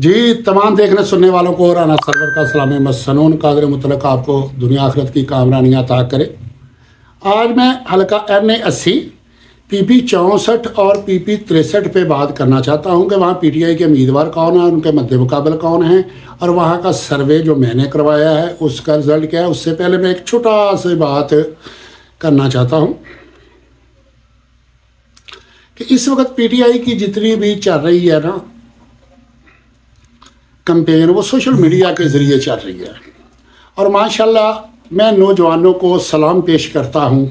जी तमाम देखने सुनने वालों को राना सरवर का सलाम मसनून कादर मुतलक आपको दुनिया आखिरत की कामरानियाँ अता करे। आज मैं हल्का NA80 PP 64 और PP 63 पे बात करना चाहता हूँ कि वहाँ PTI के उम्मीदवार कौन हैं, उनके मद्दे मुकाबल कौन हैं और वहाँ का सर्वे जो मैंने करवाया है उसका रिज़ल्ट क्या है। उससे पहले मैं एक छोटा सी बात करना चाहता हूँ कि इस वक्त PTI की जितनी भी चल रही है ना कैंपेन, वो सोशल मीडिया के ज़रिए चल रही है और माशाल्लाह मैं नौजवानों को सलाम पेश करता हूँ,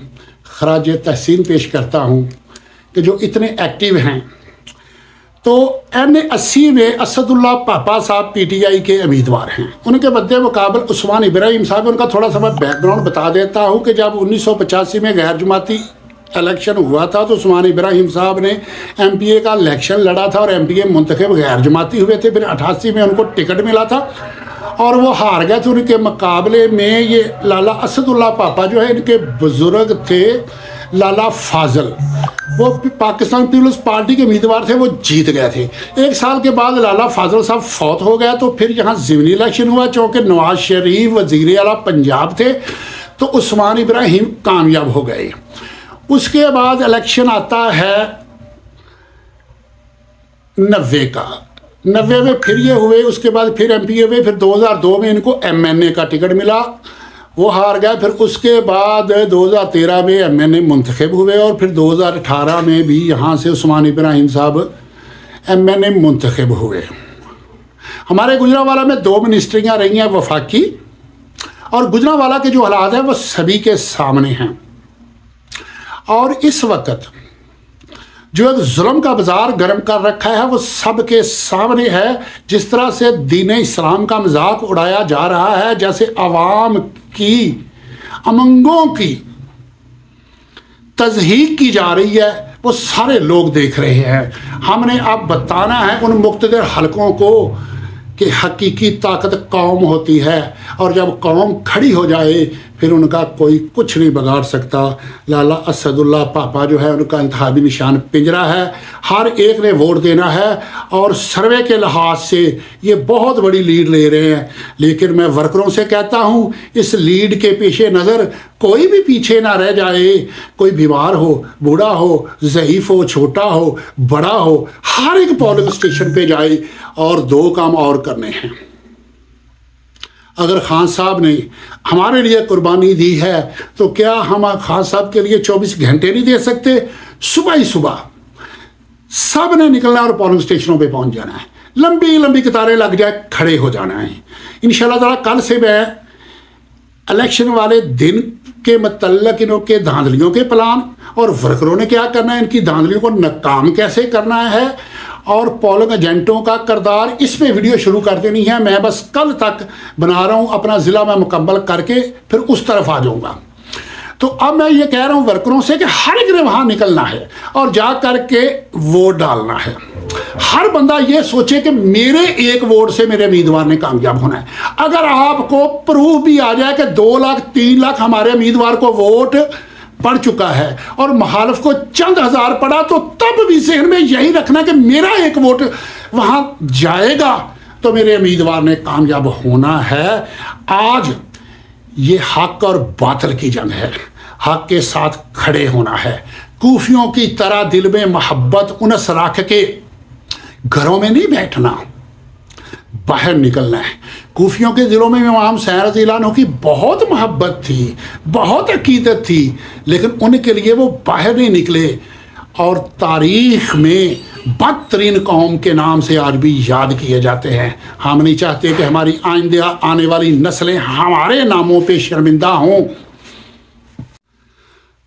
खराज तहसीन पेश करता हूँ कि जो इतने एक्टिव हैं। तो NA80 में असदुल्ला पापा साहब PTI के उम्मीदवार हैं, उनके मद्दे मुकाबल उस्मान इब्राहिम साहब। उनका थोड़ा सा मैं बैकग्राउंड बता देता हूँ कि जब 1985 में गैर जमाती इलेक्शन हुआ था तो उस्मान इब्राहिम साहब ने MPA का इलेक्शन लड़ा था और MPA मुंतखब गैर जमाती हुए थे। फिर 88 में उनको टिकट मिला था और वो हार गए थे। उनके मुकाबले में ये लाला असदुल्ला पापा जो है, इनके बुजुर्ग थे लाला फाजल, वो पाकिस्तान पीपल्स पार्टी के उम्मीदवार थे, वो जीत गए थे। एक साल के बाद लाला फाजल साहब फौत हो गया तो फिर यहाँ ज़िमनी इलेक्शन हुआ। चूँकि नवाज शरीफ वज़ीर आला पंजाब थे तो उस्मान इब्राहिम कामयाब हो गए। उसके बाद इलेक्शन आता है 90 का, 90 में फिर ये हुए। उसके बाद फिर MPA हुए। फिर 2002 में इनको MNA का टिकट मिला, वो हार गया। फिर उसके बाद 2013 में MNA मुंतखब हुए और फिर 2018 में भी यहाँ से उस्मान इब्राहिम साहब MNA मुंतखब हुए। हमारे गुजरांवाला में 2 मिनिस्ट्रियाँ रही हैं वफाकी, और गुजरांवाला के जो हालात हैं वो सभी के सामने हैं। और इस वक्त जो एक जुल्म का बाजार गर्म कर रखा है वो सबके सामने है। जिस तरह से दीन इस्लाम का मजाक उड़ाया जा रहा है, जैसे अवाम की अमंगों की तज़हीक की जा रही है, वो सारे लोग देख रहे हैं। हमने अब बताना है उन मुक़्तदर हलकों को कि हकीकी ताकत कौम होती है और जब कौम खड़ी हो जाए फिर उनका कोई कुछ नहीं बिगाड़ सकता। लाला असदुल्ला पापा जो है उनका इंतखाबी निशान पिंजरा है, हर एक ने वोट देना है और सर्वे के लिहाज से ये बहुत बड़ी लीड ले रहे हैं। लेकिन मैं वर्करों से कहता हूँ इस लीड के पीछे नज़र कोई भी पीछे ना रह जाए। कोई बीमार हो, बूढ़ा हो, ज़ईफ़ हो, छोटा हो, बड़ा हो, हर एक पोलिंग स्टेशन पे जाए और 2 काम और करने हैं। अगर खान साहब ने हमारे लिए कुर्बानी दी है तो क्या हम खान साहब के लिए 24 घंटे नहीं दे सकते? सुबह ही सुबह सब ने निकलना और पोलिंग स्टेशनों पे पहुंच जाना है, लंबी लंबी कतारें लग जाए, खड़े हो जाना है। इंशाल्लाह ताला कल से मैं इलेक्शन वाले दिन के मतलब इनके धांधलियों के प्लान और वर्करों ने क्या करना है, इनकी धांधलियों को नाकाम कैसे करना है और पोलिंग एजेंटों का किरदार, इस पे वीडियो शुरू कर देनी है। मैं बस कल तक बना रहा हूँ, अपना ज़िला मैं मुकम्मल करके फिर उस तरफ आ जाऊँगा। तो अब मैं ये कह रहा हूँ वर्करों से कि हर एक ने वहाँ निकलना है और जा कर के वोट डालना है। हर बंदा ये सोचे कि मेरे एक वोट से मेरे उम्मीदवार ने कामयाब होना है। अगर आपको प्रूफ भी आ जाए कि 2 लाख 3 लाख हमारे उम्मीदवार को वोट पड़ चुका है और मुखालिफ को चंद हज़ार पड़ा, तो तब भी ज़हन में यही रखना कि मेरा एक वोट वहाँ जाएगा तो मेरे उम्मीदवार ने कामयाब होना है। आज ये हक और बातिल की जंग है, हक के साथ खड़े होना है। कूफियों की तरह दिल में मोहब्बत उनस रख के घरों में नहीं बैठना, बाहर निकलना है। कूफियों के दिलों में इमाम हुसैन रज़ियल्लाहु अन्हु की बहुत मोहब्बत थी, बहुत अकीदत थी, लेकिन उनके लिए वो बाहर नहीं निकले और तारीख़ में बदतरीन कौम के नाम से आज भी याद किए जाते हैं। हम नहीं चाहते कि हमारी आइंदा आने वाली नस्लें हमारे नामों पे शर्मिंदा हों।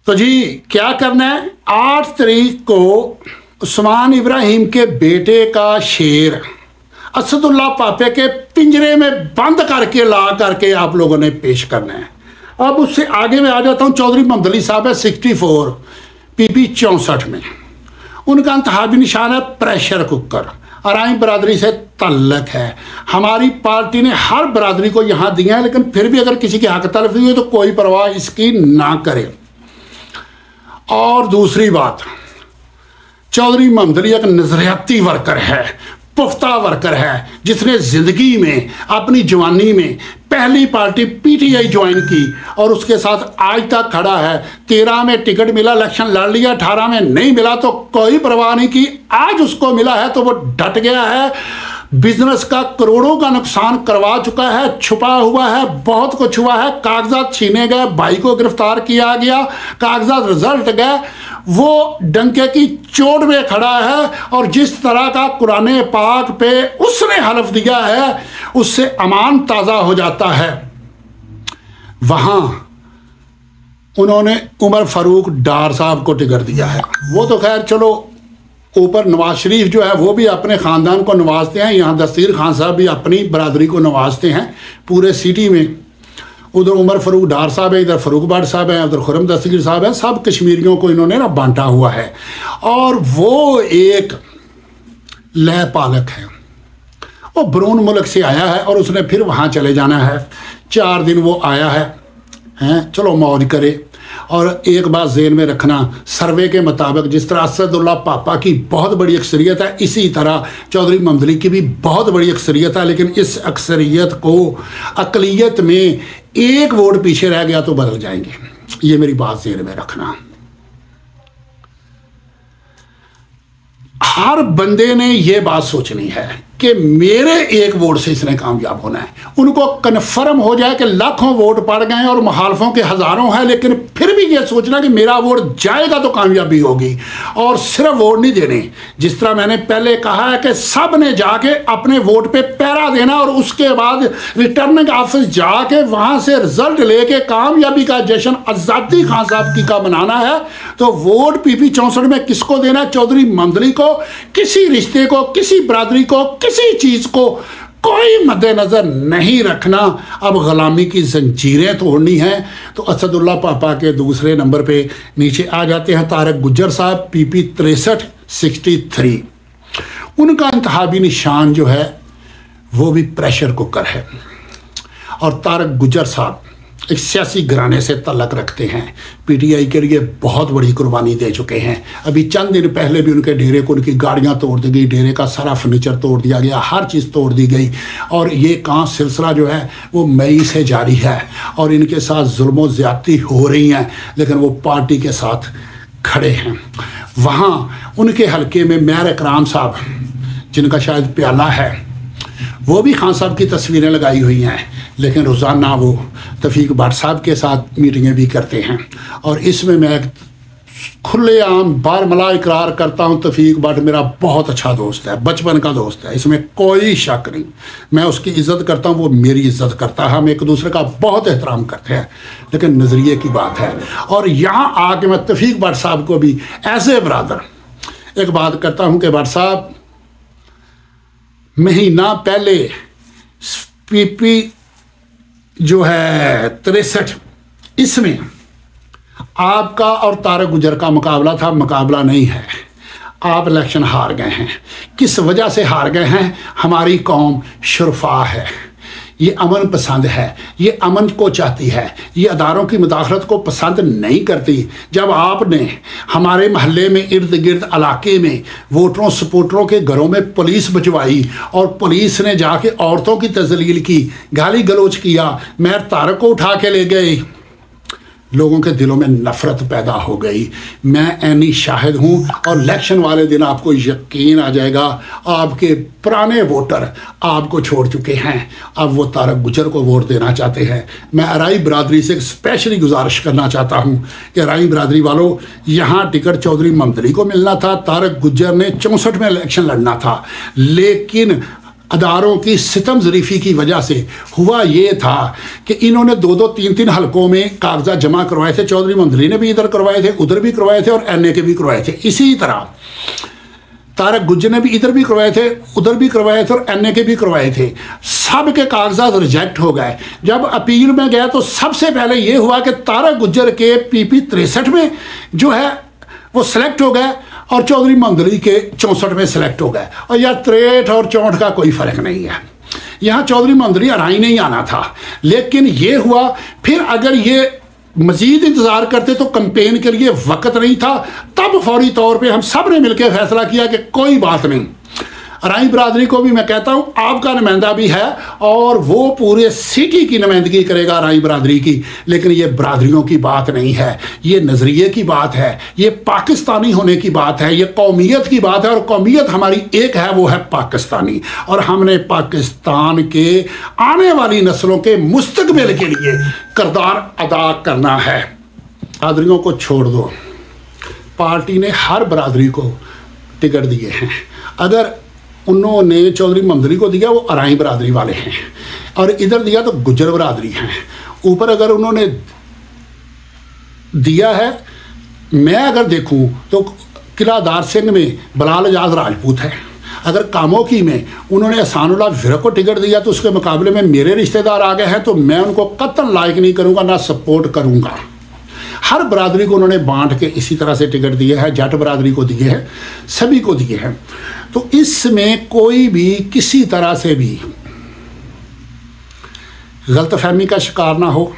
तो जी क्या करना है, 8 तारीख को उस्मान इब्राहिम के बेटे का शेर असदुल्ला पापे के पिंजरे में बंद करके ला करके आप लोगों ने पेश करना है। अब उससे आगे मैं आ जाता हूँ। चौधरी मोहम्मद अली साहब है 64 PP 64 में, उनका इंतखाबी निशान है प्रेशर कुकर। अराई बरादरी से तल्लक है। हमारी पार्टी ने हर बरादरी को यहाँ दिया है, लेकिन फिर भी अगर किसी की हक तलफी हुई तो कोई परवाह इसकी ना करे। और दूसरी बात, चौधरी मोहम्मद अली एक नजरियाती वर्कर है, पुख्ता वर्कर है, जिसने ज़िंदगी में अपनी जवानी में पहली पार्टी पीटीआई ज्वाइन की और उसके साथ आज तक खड़ा है। 13 में टिकट मिला, इलेक्शन लड़ लिया, 18 में नहीं मिला तो कोई परवाह नहीं की, आज उसको मिला है तो वो डट गया है। बिजनेस का करोड़ों का नुकसान करवा चुका है, छुपा हुआ है, बहुत कुछ हुआ है, कागजात छीने गए, भाई को गिरफ्तार किया गया, कागजात रिजल्ट गए, वो डंके की चोट में खड़ा है और जिस तरह का कुरान पाक पे उसने हलफ दिया है उससे अमान ताज़ा हो जाता है। वहाँ उन्होंने उमर फारूक डार साहब को टिकट दिया है। वो तो खैर चलो ऊपर नवाज शरीफ जो है वो भी अपने ख़ानदान को नवाजते हैं, यहाँ दस्तगीर खान साहब भी अपनी बरादरी को नवाजते हैं पूरे सिटी में। उधर उमर फारूक डार साहब है, इधर फारूक भट्ट साहब है, उधर खुर्रम दस्तगीर साहब है, सब कश्मीरियों को इन्होंने ना बांटा हुआ है। और वो एक लय पालक है, वो बरून मुल्क से आया है और उसने फिर वहाँ चले जाना है। 4 दिन वो आया है, चलो मौज करे। और एक बात ज़हन में रखना, सर्वे के मुताबिक जिस तरह असदुल्ला पापा की बहुत बड़ी अक्सरियत है, इसी तरह चौधरी ममदली की भी बहुत बड़ी अक्सरियत है, लेकिन इस अक्सरियत को अकलियत में एक वोट पीछे रह गया तो बदल जाएंगे। ये मेरी बात ज़हन में रखना। हर बंदे ने यह बात सोचनी है कि मेरे एक वोट से इसने कामयाब होना है। उनको कन्फर्म हो जाए कि लाखों वोट पड़ गए और मुखालफों के हज़ारों हैं, लेकिन फिर भी ये सोचना कि मेरा वोट जाएगा तो कामयाबी होगी। और सिर्फ वोट नहीं देने, जिस तरह मैंने पहले कहा है कि सब ने जाके अपने वोट पे पहरा देना और उसके बाद रिटर्निंग ऑफिस जाके वहाँ से रिजल्ट लेके कामयाबी का जश्न आज़ादी खान साहब की का मनाना है। तो वोट PP 64 में किसको देना? चौधरी ममदली को। किसी रिश्ते को, किसी बरादरी को, किसी चीज़ को कोई मद्देनज़र नहीं रखना। अब ग़ुलामी की जंजीरें तोड़नी हैं तो असदुल्ला पापा के दूसरे नंबर पे नीचे आ जाते हैं तारक गुज्जर साहब, PP 6363। उनका इंतखाबी निशान जो है वो भी प्रेशर कुकर है। और तारक गुज्जर साहब एक सियासी घराने से तल्लक रखते हैं, PTI के लिए बहुत बड़ी कुर्बानी दे चुके हैं। अभी चंद दिन पहले भी उनके डेरे को उनकी गाड़ियां तोड़ दी गई, डेरे का सारा फर्नीचर तोड़ दिया गया, हर चीज़ तोड़ दी गई। और ये काम सिलसिला जो है वो मई से जारी है और इनके साथ जुल्म ज़्यादती हो रही हैं, लेकिन वो पार्टी के साथ खड़े हैं। वहाँ उनके हलके में मेयर इकराम साहब, जिनका शायद प्याला है, वो भी खान साहब की तस्वीरें लगाई हुई हैं, लेकिन रोज़ाना वो तौफीक भट्ट साहब के साथ मीटिंगें भी करते हैं। और इसमें मैं खुलेआम बारमला इकरार करता हूँ, तौफीक भट्ट मेरा बहुत अच्छा दोस्त है, बचपन का दोस्त है, इसमें कोई शक नहीं। मैं उसकी इज़्ज़त करता हूँ, वो मेरी इज़्ज़त करता है, हम एक दूसरे का बहुत एहतराम करते हैं, लेकिन नज़रिए की बात है। और यहाँ आके मैं तौफीक भट्ट साहब को भी ऐसे ब्रदर एक बात करता हूँ कि भट्ट साहब, महीना पहले PP जो है 63 इसमें आपका और तारक गुज्जर का मुकाबला था, मुकाबला नहीं है। आप इलेक्शन हार गए हैं। किस वजह से हार गए हैं? हमारी कौम शुरफा है, ये अमन पसंद है, ये अमन को चाहती है, ये अदारों की मुदाखलत को पसंद नहीं करती। जब आपने हमारे महल्ले में इर्द गिर्द इलाके में वोटरों सपोर्टरों के घरों में पुलिस भिजवाई और पुलिस ने जाके औरतों की तजलील की, गाली गलोच किया, मेयर तारक को उठा के ले गए, लोगों के दिलों में नफ़रत पैदा हो गई। मैं ऐनी शाहिद हूँ और इलेक्शन वाले दिन आपको यकीन आ जाएगा, आपके पुराने वोटर आपको छोड़ चुके हैं, अब वो तारक गुज्जर को वोट देना चाहते हैं। मैं अराई बरादरी से स्पेशली गुजारिश करना चाहता हूँ कि अराई बरादरी वालों, यहाँ टिकट चौधरी ममदली को मिलना था, तारक गुज्जर ने 64 में इलेक्शन लड़ना था, लेकिन अदारों की सितम ज़रीफ़ी की वजह से हुआ ये था कि इन्होंने 2-2, 3-3 हलकों में कागजात जमा करवाए थे। चौधरी ममदली ने भी इधर करवाए थे, उधर भी करवाए थे और NA के भी करवाए थे। इसी तरह तारक गुज्जर ने भी इधर भी करवाए थे, उधर भी करवाए थे और NA के भी करवाए थे। सब के कागजात रिजेक्ट हो गए। जब अपील में गया तो सबसे पहले ये हुआ कि तारक गुज्जर के PP 63 में जो है वो सिलेक्ट हो गए और चौधरी ममदली के 64 में सिलेक्ट हो गए। और यार 63 और 64 का कोई फ़र्क नहीं है, यहाँ चौधरी ममदली अराई नहीं आना था, लेकिन ये हुआ। फिर अगर ये मज़ीद इंतज़ार करते तो कैंपेन के लिए वक्त नहीं था, तब फौरी तौर पे हम सब ने मिलकर फैसला किया कि कोई बात नहीं, राई बरादरी को भी मैं कहता हूँ आपका नुमाइंदा भी है और वो पूरे सिटी की नुमाइंदगी करेगा राई बरादरी की, लेकिन ये बरादरियों की बात नहीं है, ये नज़रिए की बात है, ये पाकिस्तानी होने की बात है, ये कौमियत की बात है। और कौमियत हमारी एक है, वो है पाकिस्तानी, और हमने पाकिस्तान के आने वाली नस्लों के मुस्तकबिल के लिए किरदार अदा करना है। बरादरियों को छोड़ दो, पार्टी ने हर बरादरी को टिकट दिए हैं। अगर उन्होंने चौधरी मोहम्मद अली को दिया, वो अराई बरादरी वाले हैं, और इधर दिया तो गुज्जर बरादरी हैं। ऊपर अगर उन्होंने दिया है, मैं अगर देखूं तो किला दार सिंह में बिलाल आजाद राजपूत है। अगर कामोकी में उन्होंने एहसानुल्लाह विरक को टिकट दिया तो उसके मुकाबले में मेरे रिश्तेदार आ गए हैं, तो मैं उनको कतई लाइक नहीं करूँगा, ना सपोर्ट करूँगा। हर बरादरी को उन्होंने बांट के इसी तरह से टिकट दिए हैं, जट बरादरी को दिए हैं, सभी को दिए हैं। तो इसमें कोई भी किसी तरह से भी गलतफहमी का शिकार ना हो।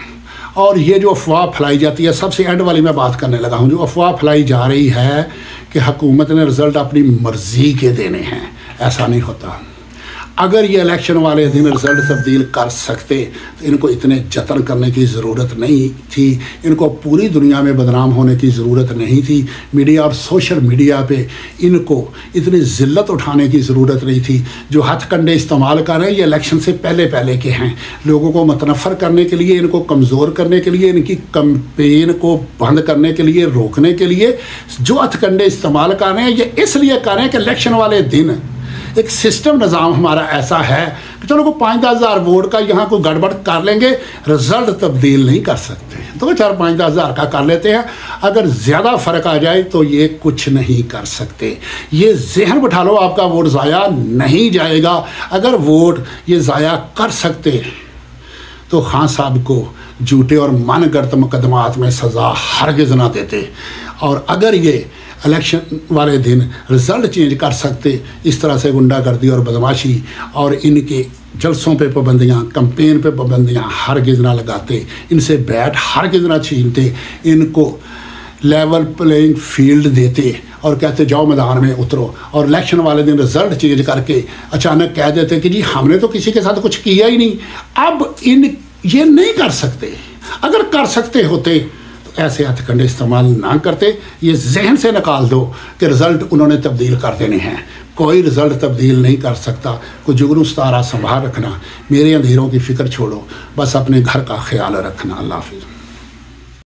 और ये जो अफवाह फैलाई जाती है, सबसे एंड वाली मैं बात करने लगा हूँ, जो अफवाह फैलाई जा रही है कि हुकूमत ने रिज़ल्ट अपनी मर्ज़ी के देने हैं, ऐसा नहीं होता। अगर ये इलेक्शन वाले दिन रिज़ल्ट तब्दील कर सकते तो इनको इतने जतन करने की ज़रूरत नहीं थी, इनको पूरी दुनिया में बदनाम होने की ज़रूरत नहीं थी। मीडिया और सोशल मीडिया पे इनको इतनी ज़िल्लत उठाने की ज़रूरत नहीं थी। जो हथकंडे इस्तेमाल कर रहे हैं ये इलेक्शन से पहले पहले के हैं, लोगों को मतनफ़र करने के लिए, इनको कमज़ोर करने के लिए, इनकी कैंपेन को बंद करने के लिए, रोकने के लिए जो हथकंडे इस्तेमाल कर रहे हैं, ये इसलिए कर रहे हैं कि इलेक्शन वाले दिन एक सिस्टम निज़ाम हमारा ऐसा है कि चलो को 5-10 हज़ार वोट का यहाँ कोई गड़बड़ कर लेंगे, रिज़ल्ट तब्दील नहीं कर सकते। 2-4-5-10 हज़ार का कर लेते हैं, अगर ज़्यादा फ़र्क आ जाए तो ये कुछ नहीं कर सकते। ये जहन बिठा लो, आपका वोट ज़ाया नहीं जाएगा। अगर वोट ये ज़ाया कर सकते तो खान साहब को झूठे और मनगढ़ंत मुकदमात में सज़ा हरगिज़ ना देते। और अगर ये इलेक्शन वाले दिन रिज़ल्ट चेंज कर सकते, इस तरह से गुंडागर्दी और बदमाशी और इनके जलसों पे पाबंदियाँ, कैंपेन पे पाबंदियाँ हरगिज़ ना लगाते, इनसे बैट हरगिज़ ना छीनते, इनको लेवल प्लेइंग फील्ड देते और कहते जाओ मैदान में उतरो। और इलेक्शन वाले दिन रिज़ल्ट चेंज करके अचानक कह देते कि जी हमने तो किसी के साथ कुछ किया ही नहीं। अब ये नहीं कर सकते। अगर कर सकते होते ऐसे हथकंडे इस्तेमाल ना करते। ये जहन से निकाल दो कि रिज़ल्ट उन्होंने तब्दील कर देने हैं। कोई रिज़ल्ट तब्दील नहीं कर सकता। कोई जुगनू सतारा संभाल रखना, मेरे अंधेरों की फ़िक्र छोड़ो, बस अपने घर का ख्याल रखना। अल्लाह हाफ़िज़।